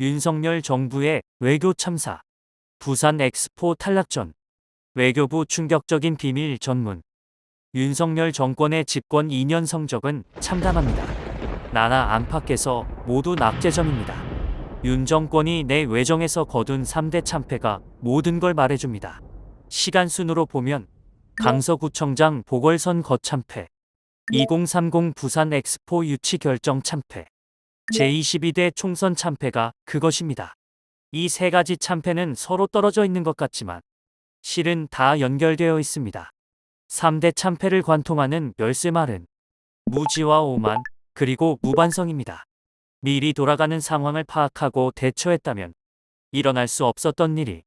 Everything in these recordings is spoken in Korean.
윤석열 정부의 외교 참사, 부산 엑스포 탈락전, 외교부 충격적인 비밀 전문. 윤석열 정권의 집권 2년 성적은 참담합니다. 나라 안팎에서 모두 낙제점입니다. 윤 정권이 내 외정에서 거둔 3대 참패가 모든 걸 말해줍니다. 시간 순으로 보면 강서구청장 보궐선 거참패, 2030 부산 엑스포 유치 결정 참패, 제22대 총선 참패가 그것입니다. 이 세 가지 참패는 서로 떨어져 있는 것 같지만 실은 다 연결되어 있습니다. 3대 참패를 관통하는 열쇠말은 무지와 오만, 그리고 무반성입니다. 미리 돌아가는 상황을 파악하고 대처했다면 일어날 수 없었던 일이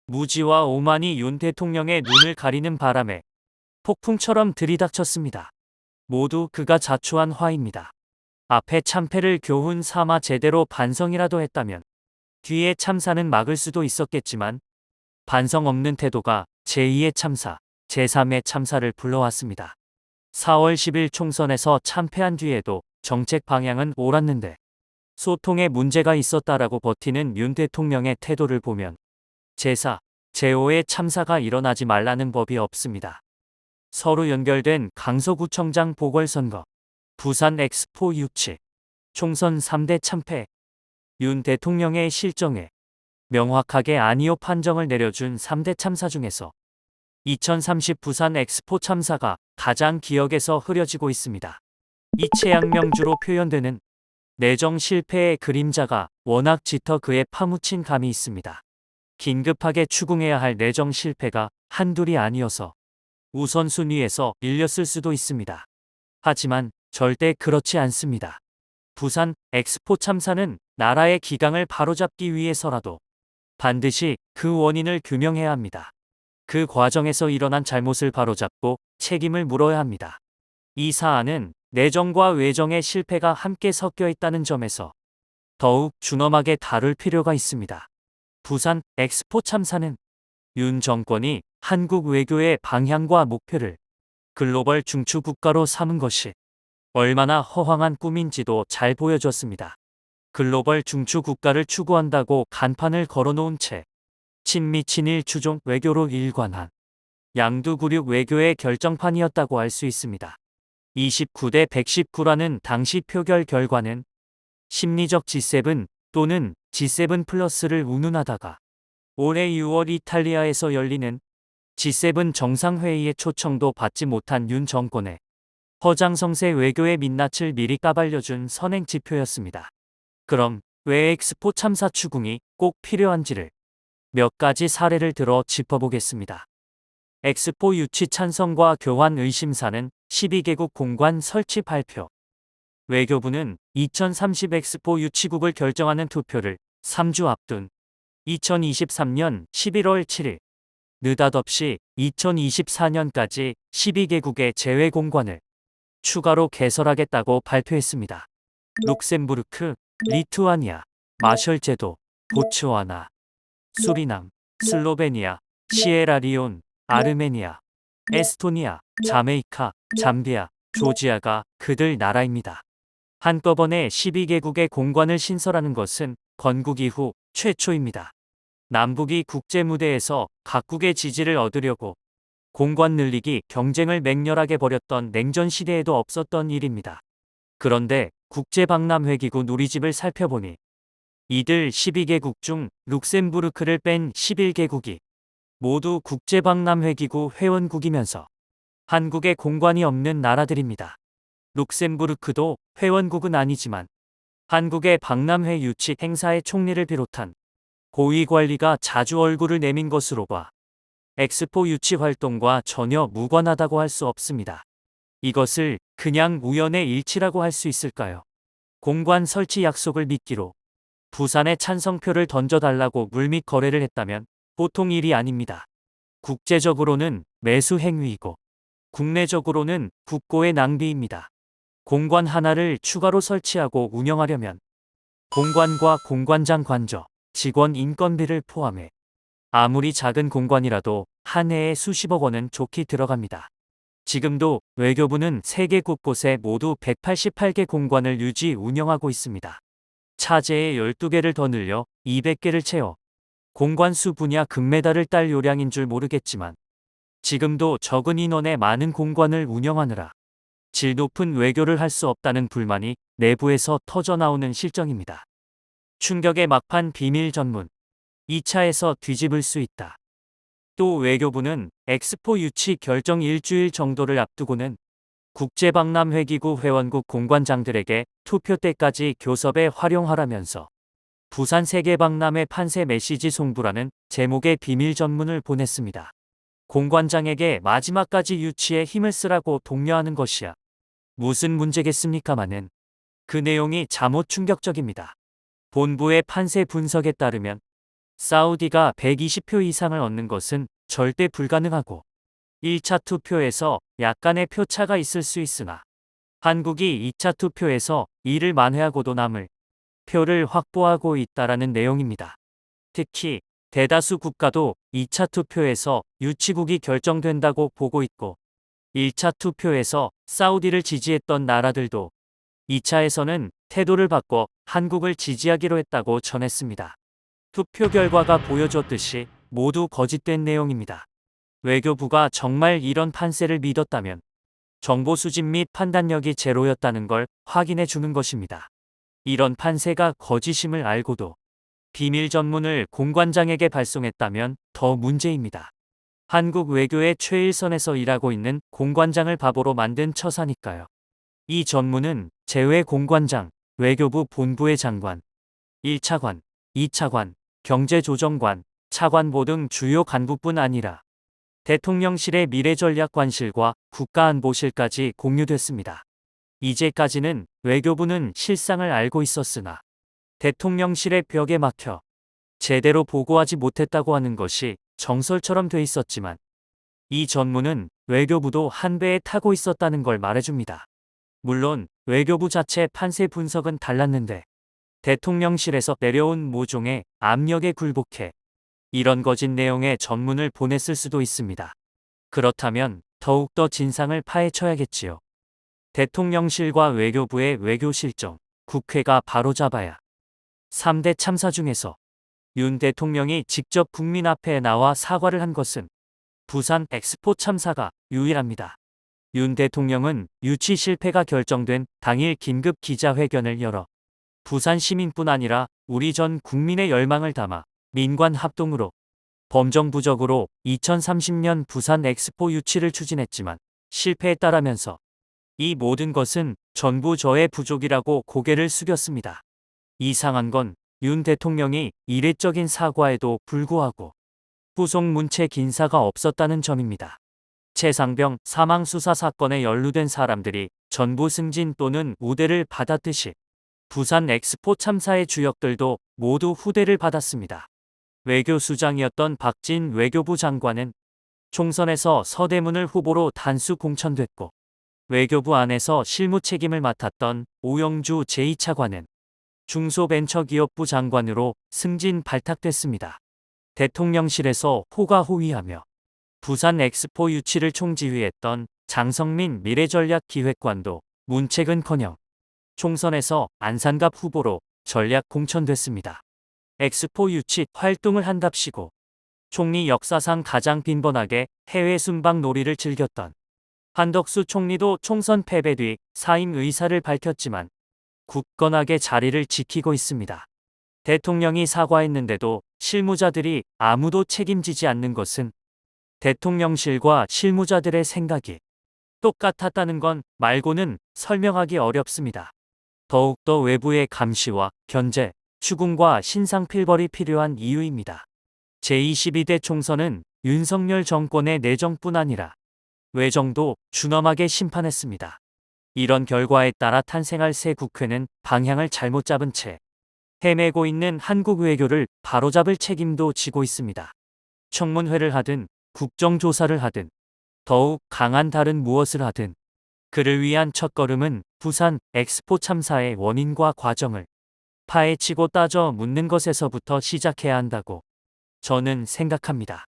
무지와 오만이 윤 대통령의 눈을 가리는 바람에 폭풍처럼 들이닥쳤습니다. 모두 그가 자초한 화입니다. 앞에 참패를 교훈 삼아 제대로 반성이라도 했다면 뒤에 참사는 막을 수도 있었겠지만 반성 없는 태도가 제2의 참사, 제3의 참사를 불러왔습니다. 4월 10일 총선에서 참패한 뒤에도 정책 방향은 옳았는데 소통에 문제가 있었다라고 버티는 윤 대통령의 태도를 보면 제4, 제5의 참사가 일어나지 말라는 법이 없습니다. 서로 연결된 강서구청장 보궐선거, 부산 엑스포 유치, 총선 3대 참패, 윤 대통령의 실정에 명확하게 아니오 판정을 내려준 3대 참사 중에서 2030 부산 엑스포 참사가 가장 기억에서 흐려지고 있습니다. 이채양명주로 표현되는 내정 실패의 그림자가 워낙 짙어 그에 파묻힌 감이 있습니다. 긴급하게 추궁해야 할 내정 실패가 한둘이 아니어서 우선순위에서 밀렸을 수도 있습니다. 하지만 절대 그렇지 않습니다. 부산 엑스포 참사는 나라의 기강을 바로잡기 위해서라도 반드시 그 원인을 규명해야 합니다. 그 과정에서 일어난 잘못을 바로잡고 책임을 물어야 합니다. 이 사안은 내정과 외정의 실패가 함께 섞여 있다는 점에서 더욱 준엄하게 다룰 필요가 있습니다. 부산 엑스포 참사는 윤 정권이 한국 외교의 방향과 목표를 글로벌 중추 국가로 삼은 것이 얼마나 허황한 꿈인지도 잘 보여줬습니다. 글로벌 중추 국가를 추구한다고 간판을 걸어놓은 채 친미 친일 추종 외교로 일관한 양두구륙 외교의 결정판이었다고 할 수 있습니다. 29대 119라는 당시 표결 결과는 심리적 G7 또는 G7 플러스를 운운하다가 올해 6월 이탈리아에서 열리는 G7 정상회의에 초청도 받지 못한 윤 정권의 허장성세 외교의 민낯을 미리 까발려준 선행 지표였습니다. 그럼 왜 엑스포 참사 추궁이 꼭 필요한지를 몇 가지 사례를 들어 짚어보겠습니다. 엑스포 유치 찬성과 교환 의심사는 12개국 공관 설치 발표. 외교부는 2030 엑스포 유치국을 결정하는 투표를 3주 앞둔 2023년 11월 7일 느닷없이 2024년까지 12개국의 제외 공관을 추가로 개설하겠다고 발표했습니다. 룩셈부르크, 리투아니아, 마셜제도, 보츠와나, 수리남, 슬로베니아, 시에라리온, 아르메니아, 에스토니아, 자메이카, 잠비아, 조지아가 그들 나라입니다. 한꺼번에 12개국의 공관을 신설하는 것은 건국 이후 최초입니다. 남북이 국제무대에서 각국의 지지를 얻으려고 공관 늘리기 경쟁을 맹렬하게 벌였던 냉전 시대에도 없었던 일입니다. 그런데 국제박람회기구 누리집을 살펴보니 이들 12개국 중 룩셈부르크를 뺀 11개국이 모두 국제박람회기구 회원국이면서 한국에 공관이 없는 나라들입니다. 룩셈부르크도 회원국은 아니지만 한국의 박람회 유치 행사의 총리를 비롯한 고위 관리가 자주 얼굴을 내민 것으로 봐 엑스포 유치 활동과 전혀 무관하다고 할 수 없습니다. 이것을 그냥 우연의 일치라고 할 수 있을까요? 공관 설치 약속을 미끼로 부산에 찬성표를 던져달라고 물밑 거래를 했다면 보통 일이 아닙니다. 국제적으로는 매수 행위이고 국내적으로는 국고의 낭비입니다. 공관 하나를 추가로 설치하고 운영하려면 공관과 공관장 관저, 직원 인건비를 포함해 아무리 작은 공관이라도 한 해에 수십억 원은 좋게 들어갑니다. 지금도 외교부는 세계 곳곳에 모두 188개 공관을 유지 운영하고 있습니다. 차제에 12개를 더 늘려 200개를 채워 공관수 분야 금메달을 딸 요량인 줄 모르겠지만 지금도 적은 인원의 많은 공관을 운영하느라 질 높은 외교를 할 수 없다는 불만이 내부에서 터져나오는 실정입니다. 충격의 막판 비밀 전문. 2차에서 뒤집을 수 있다. 또 외교부는 엑스포 유치 결정 일주일 정도를 앞두고는 국제박람회기구 회원국 공관장들에게 투표 때까지 교섭에 활용하라면서 부산 세계박람회 판세 메시지 송부라는 제목의 비밀 전문을 보냈습니다. 공관장에게 마지막까지 유치에 힘을 쓰라고 독려하는 것이야 무슨 문제겠습니까마는 그 내용이 잠옷 충격적입니다. 본부의 판세 분석에 따르면 사우디가 120표 이상을 얻는 것은 절대 불가능하고 1차 투표에서 약간의 표차가 있을 수 있으나 한국이 2차 투표에서 이를 만회하고도 남을 표를 확보하고 있다라는 내용입니다. 특히 대다수 국가도 2차 투표에서 유치국이 결정된다고 보고 있고 1차 투표에서 사우디를 지지했던 나라들도 2차에서는 태도를 바꿔 한국을 지지하기로 했다고 전했습니다. 투표 결과가 보여줬듯이 모두 거짓된 내용입니다. 외교부가 정말 이런 판세를 믿었다면 정보 수집 및 판단력이 제로였다는 걸 확인해 주는 것입니다. 이런 판세가 거짓임을 알고도 비밀 전문을 공관장에게 발송했다면 더 문제입니다. 한국 외교의 최일선에서 일하고 있는 공관장을 바보로 만든 처사니까요. 이 전문은 제외 공관장, 외교부 본부의 장관, 1차관, 2차관, 경제조정관, 차관보 등 주요 간부뿐 아니라 대통령실의 미래전략관실과 국가안보실까지 공유됐습니다. 이제까지는 외교부는 실상을 알고 있었으나 대통령실의 벽에 막혀 제대로 보고하지 못했다고 하는 것이 정설처럼 돼 있었지만 이 전문은 외교부도 한 배에 타고 있었다는 걸 말해줍니다. 물론 외교부 자체 판세 분석은 달랐는데 대통령실에서 내려온 모종의 압력에 굴복해 이런 거짓 내용의 전문을 보냈을 수도 있습니다. 그렇다면 더욱더 진상을 파헤쳐야겠지요. 대통령실과 외교부의 외교 실정, 국회가 바로잡아야 3대 참사 중에서 윤 대통령이 직접 국민 앞에 나와 사과를 한 것은 부산 엑스포 참사가 유일합니다. 윤 대통령은 유치 실패가 결정된 당일 긴급 기자회견을 열어 부산 시민뿐 아니라 우리 전 국민의 열망을 담아 민관 합동으로 범정부적으로 2030년 부산 엑스포 유치를 추진했지만 실패했다라면서 이 모든 것은 전부 저의 부족이라고 고개를 숙였습니다. 이상한 건 윤 대통령이 이례적인 사과에도 불구하고 후속 문체 긴사가 없었다는 점입니다. 최상병 사망 수사 사건에 연루된 사람들이 전부 승진 또는 우대를 받았듯이 부산 엑스포 참사의 주역들도 모두 후대를 받았습니다. 외교수장이었던 박진 외교부 장관은 총선에서 서대문을 후보로 단수 공천됐고 외교부 안에서 실무 책임을 맡았던 오영주 제2차관은 중소벤처기업부 장관으로 승진 발탁됐습니다. 대통령실에서 호가호위하며 부산 엑스포 유치를 총지휘했던 장성민 미래전략기획관도 문책은커녕 총선에서 안산갑 후보로 전략 공천됐습니다. 엑스포 유치 활동을 한답시고 총리 역사상 가장 빈번하게 해외 순방 놀이를 즐겼던 한덕수 총리도 총선 패배 뒤 사임 의사를 밝혔지만 굳건하게 자리를 지키고 있습니다. 대통령이 사과했는데도 실무자들이 아무도 책임지지 않는 것은 대통령실과 실무자들의 생각이 똑같았다는 건 말고는 설명하기 어렵습니다. 더욱더 외부의 감시와 견제, 추궁과 신상필벌이 필요한 이유입니다. 제22대 총선은 윤석열 정권의 내정뿐 아니라 외정도 준엄하게 심판했습니다. 이런 결과에 따라 탄생할 새 국회는 방향을 잘못 잡은 채 헤매고 있는 한국 외교를 바로잡을 책임도 지고 있습니다. 청문회를 하든 국정조사를 하든 더욱 강한 다른 무엇을 하든 그를 위한 첫걸음은 부산 엑스포 참사의 원인과 과정을 파헤치고 따져 묻는 것에서부터 시작해야 한다고 저는 생각합니다.